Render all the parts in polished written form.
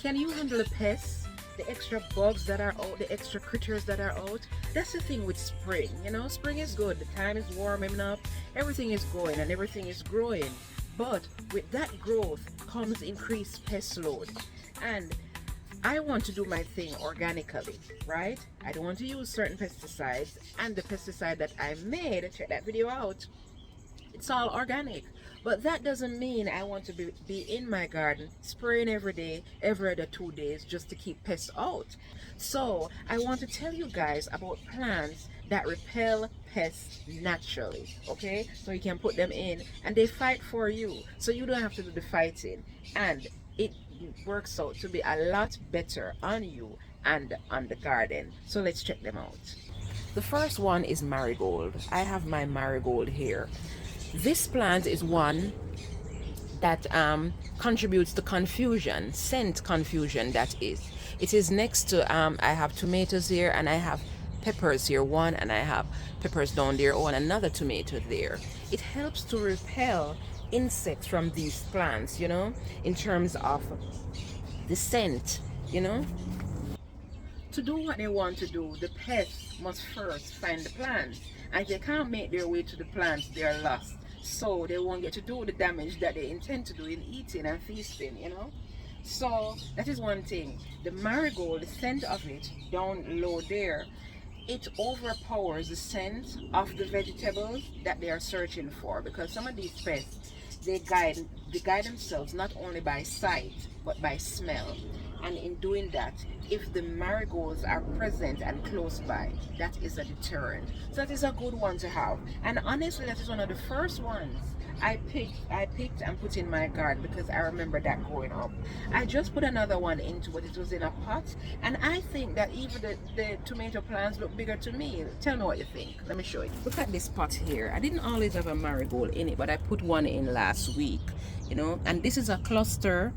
Can you handle the pests, the extra bugs that are out, the extra critters that are out? That's the thing with spring, you know. Spring is good, the time is warming up, everything is going and everything is growing. But with that growth comes increased pest load. And I want to do my thing organically, right? I don't want to use certain pesticides, and the pesticide that I made, check that video out, it's all organic. But that doesn't mean I want to be in my garden spraying every day, every other 2 days, just to keep pests out. So I want to tell you guys about plants that repel pests naturally, okay? So you can put them in and they fight for you, so you don't have to do the fighting, and it works out to be a lot better on you and on the garden. So let's check them out. The first one is marigold. I have my marigold here. This plant is one that contributes to confusion, scent confusion, that is. It is next to, I have tomatoes here and I have peppers here, one, and I have peppers down there, oh, and another tomato there. It helps to repel insects from these plants, you know, in terms of the scent, you know. To do what they want to do, the pests must first find the plants, and they can't make their way to the plants, they are lost. So they won't get to do the damage that they intend to do in eating and feasting, you know. So that is one thing. The marigold, the scent of it down low there, it overpowers the scent of the vegetables that they are searching for, because some of these pests, they guide themselves not only by sight but by smell. And in doing that, if the marigolds are present and close by, that is a deterrent. So that is a good one to have. And honestly, that is one of the first ones I picked and put in my garden, because I remember that growing up. I just put another one into it. It was in a pot, and I think that even the tomato plants look bigger to me. Tell me what you think. Let me show you. Look at this pot here. I didn't always have a marigold in it, but I put one in last week, you know. And this is a cluster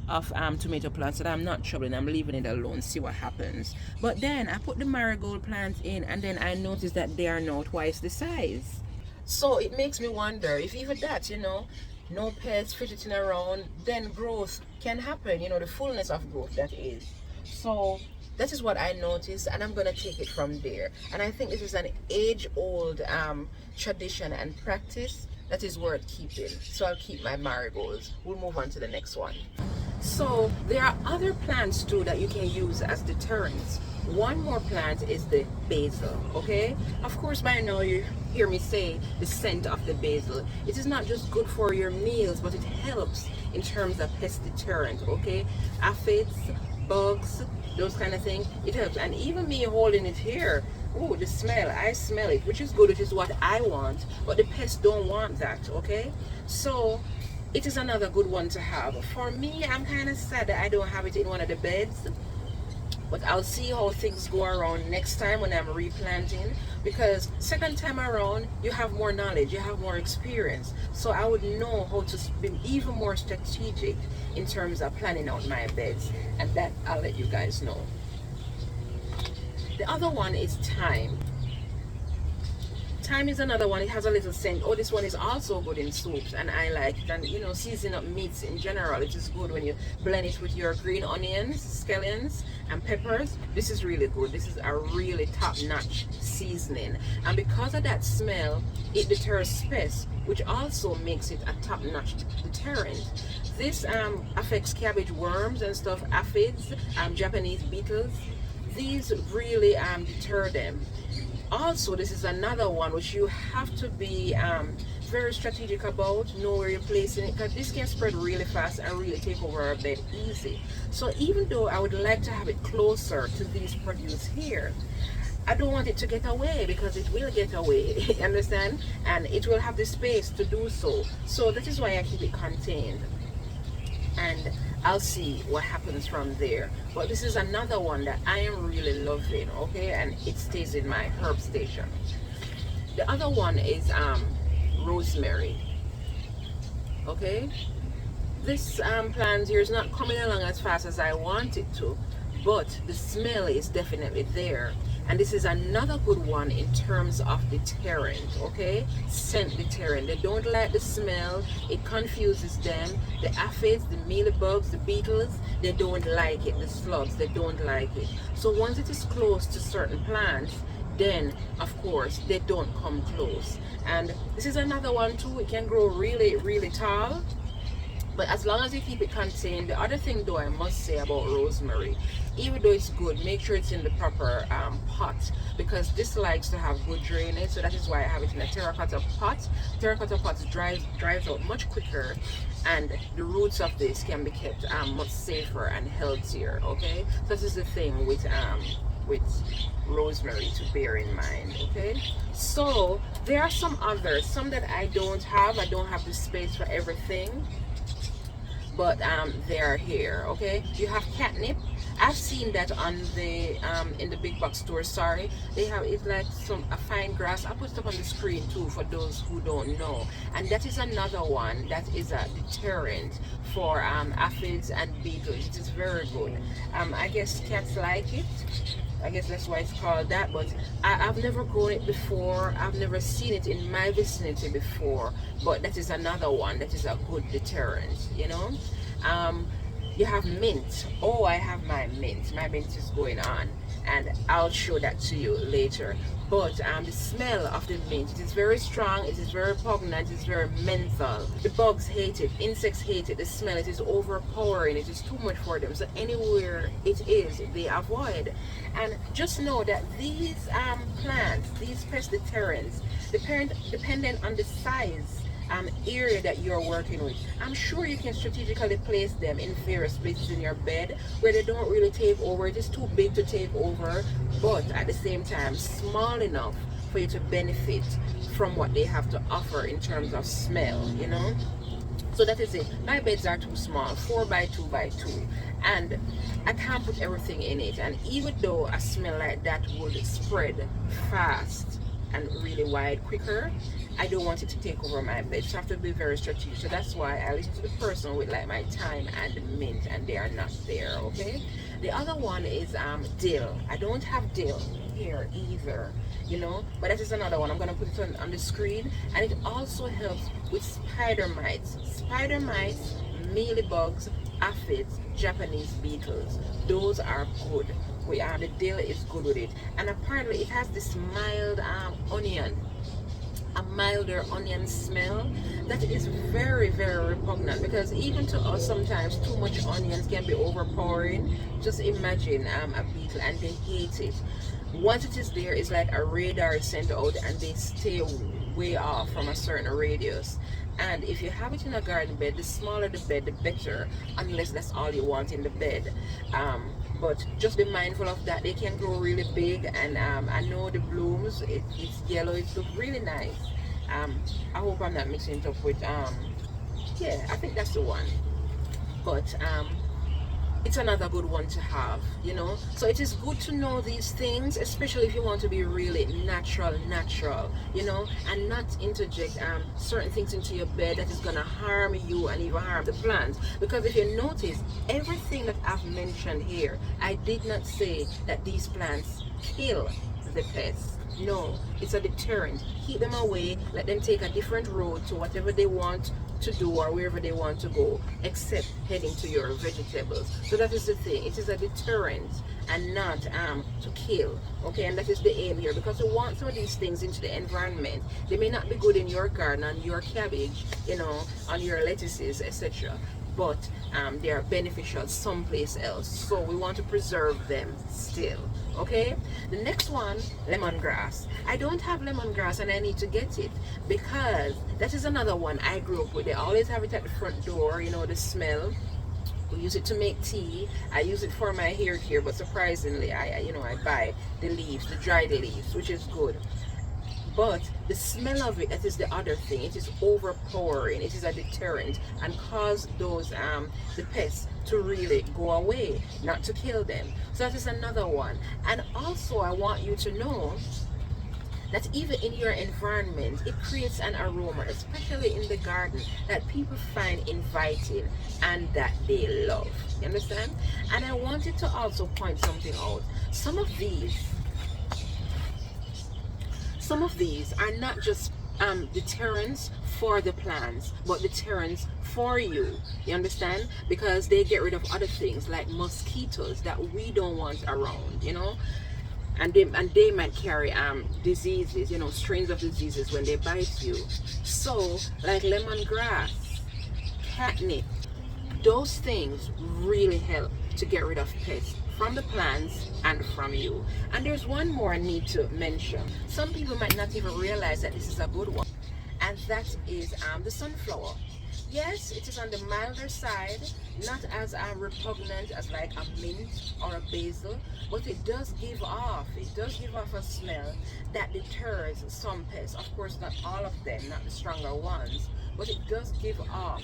of tomato plants that I'm not troubling. I'm leaving it alone, see what happens. But then I put the marigold plants in, and then I noticed that they are now twice the size. So it makes me wonder if even that, you know, no pests fidgeting around, then growth can happen, you know, the fullness of growth, that is. So that is what I noticed, and I'm gonna take it from there. And I think this is an age-old tradition and practice that is worth keeping. So I'll keep my marigolds. We'll move on to the next one. So there are other plants too that you can use as deterrents. One more plant is the basil, okay? Of course, by now you hear me say the scent of the basil. It is not just good for your meals, but it helps in terms of pest deterrent, okay? Aphids, bugs, those kind of things, it helps. And even me holding it here, oh, the smell, I smell it, which is good, which is what I want, but the pests don't want that, okay? So it is another good one to have. For me, I'm kind of sad that I don't have it in one of the beds, but I'll see how things go around next time when I'm replanting, because second time around you have more knowledge, you have more experience, so I would know how to be even more strategic in terms of planning out my beds, and that I'll let you guys know. The other one is thyme. Thyme is another one. It has a little scent. Oh, this one is also good in soups, and I like it. And you know, seasoning up meats in general, it is good when you blend it with your green onions, scallions, and peppers. This is really good. This is a really top-notch seasoning, and because of that smell, it deters pests, which also makes it a top-notch deterrent. This affects cabbage worms and stuff, aphids, Japanese beetles. These really deter them. Also, this is another one which you have to be very strategic about, know where you're placing it, because this can spread really fast and really take over our bed easy. So even though I would like to have it closer to these produce here, I don't want it to get away, because it will get away, understand? And it will have the space to do so. So that is why I keep it contained. And I'll see what happens from there. But this is another one that I am really loving, okay? And it stays in my herb station. The other one is rosemary, okay? This plant here is not coming along as fast as I want it to, but the smell is definitely there. And this is another good one in terms of deterrent, okay? Scent deterrent. They don't like the smell. It confuses them. The aphids, the mealybugs, the beetles, they don't like it. The slugs, they don't like it. So once it is close to certain plants, then of course they don't come close. And this is another one too. It can grow really, really tall, but as long as you keep it contained. The other thing though I must say about rosemary, even though it's good, make sure it's in the proper pot, because this likes to have good drainage. So that is why I have it in a terracotta pot. Terracotta pots dries out much quicker, and the roots of this can be kept much safer and healthier, okay? So this is the thing with rosemary to bear in mind, okay? So there are some others, some that I don't have the space for everything, but they are here, okay? You have catnip. I've seen that on the in the big box store. Sorry, they have, it's like a fine grass. I put it up on the screen too for those who don't know. And that is another one that is a deterrent for aphids and beetles. It is very good. I guess cats like it. I guess that's why it's called that, but I've never grown it before. I've never seen it in my vicinity before, but that is another one that is a good deterrent, you know. You have mint. Oh, I have my mint. My mint is going on, and I'll show that to you later. But the smell of the mint, it is very strong, it is very pungent, it is very menthol. The bugs hate it, insects hate it, the smell, it is overpowering, it is too much for them. So anywhere it is, they avoid. And just know that these plants, these pest deterrents, dependent on the size area that you're working with, I'm sure you can strategically place them in various places in your bed where they don't really take over. It is too big to take over, but at the same time small enough for you to benefit from what they have to offer in terms of smell, you know. So that is it. My beds are too small, 4 by 2 by 2, and I can't put everything in it. And even though a smell like that would spread fast and really wide quicker, I don't want it to take over my bed, so I have to be very strategic. So that's why I listen to the person with like my thyme and mint, and they are not there, okay? The other one is dill. I don't have dill here either, you know, but that is another one. I'm gonna put it on the screen. And it also helps with spider mites, mealybugs, aphids, Japanese beetles. Those are good. The dill is good with it, and apparently it has this mild a milder onion smell that is very, very repugnant, because even to us sometimes too much onions can be overpowering. Just imagine a beetle, and they hate it. Once it is there, it's like a radar is sent out, and they stay way off from a certain radius. And if you have it in a garden bed, the smaller the bed, the better, unless that's all you want in the bed. But just be mindful of that. They can grow really big, and I know the blooms, it's yellow, it looks really nice. I hope I'm not mixing it up with yeah, I think that's the one. But it's another good one to have, you know. So it is good to know these things, especially if you want to be really natural, you know, and not interject certain things into your bed that is gonna harm you and even harm the plants. Because if you notice, everything that I've mentioned here, I did not say that these plants kill the pests. No, it's a deterrent. Keep them away, let them take a different road to whatever they want to do or wherever they want to go, except heading to your vegetables. So that is the thing. It is a deterrent and not to kill, okay? And that is the aim here, because we want some of these things into the environment. They may not be good in your garden, on your cabbage, you know, on your lettuces, etc., but they are beneficial someplace else, so we want to preserve them still, okay? The next one, lemongrass. I don't have lemongrass, and I need to get it, because that is another one I grew up with. They always have it at the front door, you know, the smell. We use it to make tea. I use it for my hair care, but surprisingly I buy the leaves, the dried leaves, which is good. But the smell of it, that is the other thing. It is overpowering. It is a deterrent and cause those the pests to really go away, not to kill them. So that is another one. And also I want you to know that even in your environment, it creates an aroma, especially in the garden, that people find inviting and that they love. You understand? And I wanted to also point something out. Some of these some of these are not just deterrents for the plants, but deterrents for you. You understand? Because they get rid of other things like mosquitoes that we don't want around, you know. And they might carry diseases, you know, strains of diseases when they bite you. So like lemongrass, catnip, those things really help to get rid of pests from the plants and from you. And there's one more I need to mention. Some people might not even realize that this is a good one, and that is the sunflower. Yes, it is on the milder side, not as repugnant as like a mint or a basil, but it does give off a smell that deters some pests. Of course, not all of them, not the stronger ones, but it does give off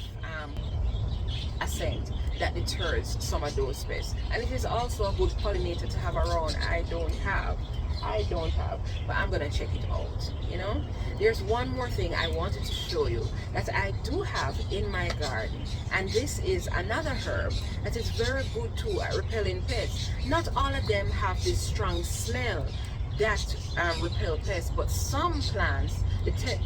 a scent that deters some of those pests. And it is also a good pollinator to have around. I don't have, but I'm gonna check it out, you know. There's one more thing I wanted to show you that I do have in my garden, and this is another herb that is very good too at repelling pests. Not all of them have this strong smell that repel pests, but some plants,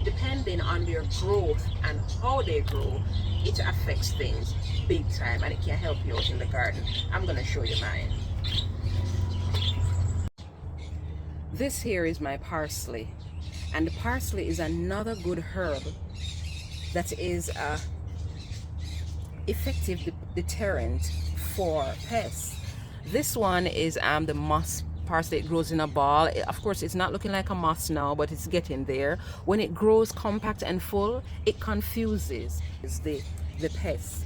depending on their growth and how they grow, it affects things big time, and it can help you out in the garden. I'm gonna show you mine. This here is my parsley, and the parsley is another good herb that is a effective deterrent for pests. This one is the moss parsley. It grows in a ball. Of course, it's not looking like a moss now, but it's getting there. When it grows compact and full, it confuses the pests,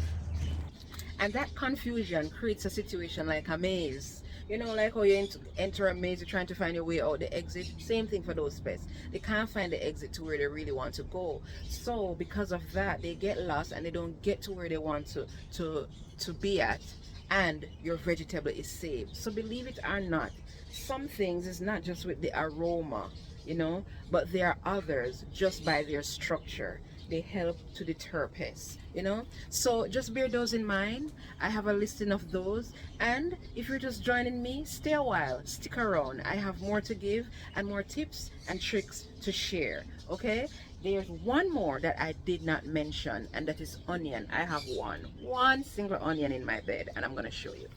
and that confusion creates a situation like a maze. You know, like how you enter a maze, you're trying to find your way out the exit. Same thing for those pests. They can't find the exit to where they really want to go. So because of that, they get lost and they don't get to where they want to be at. And your vegetable is saved. So believe it or not, some things is not just with the aroma, you know, but there are others just by their structure. They help to deter pests, you know. So just bear those in mind. I have a listing of those, and if you're just joining me, stay a while, stick around. I have more to give and more tips and tricks to share. Okay, there's one more that I did not mention, and that is onion. I have one single onion in my bed, and I'm going to show you.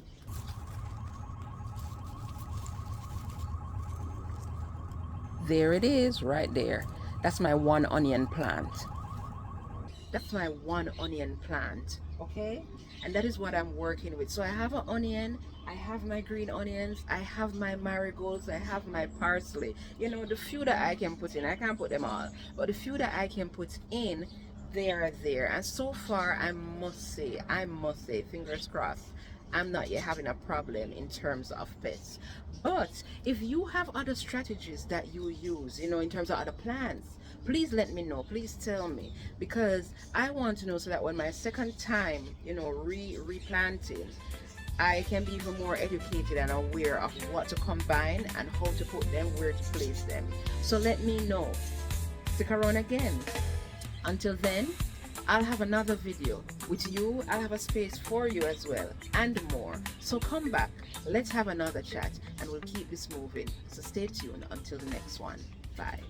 There it is right there. That's my one onion plant. That's my one onion plant, okay? And that is what I'm working with. So I have an onion, I have my green onions, I have my marigolds, I have my parsley. You know, the few that I can put in, I can't put them all, but the few that I can put in, they are there. And so far, I must say, fingers crossed, I'm not yet having a problem in terms of pests. But if you have other strategies that you use, you know, in terms of other plants, please let me know. Please tell me, because I want to know, so that when my second time, you know, replanting, I can be even more educated and aware of what to combine and how to put them, where to place them. So let me know. Stick around again. Until then, I'll have another video with you. I'll have a space for you as well, and more. So come back, let's have another chat, and we'll keep this moving. So stay tuned until the next one. Bye.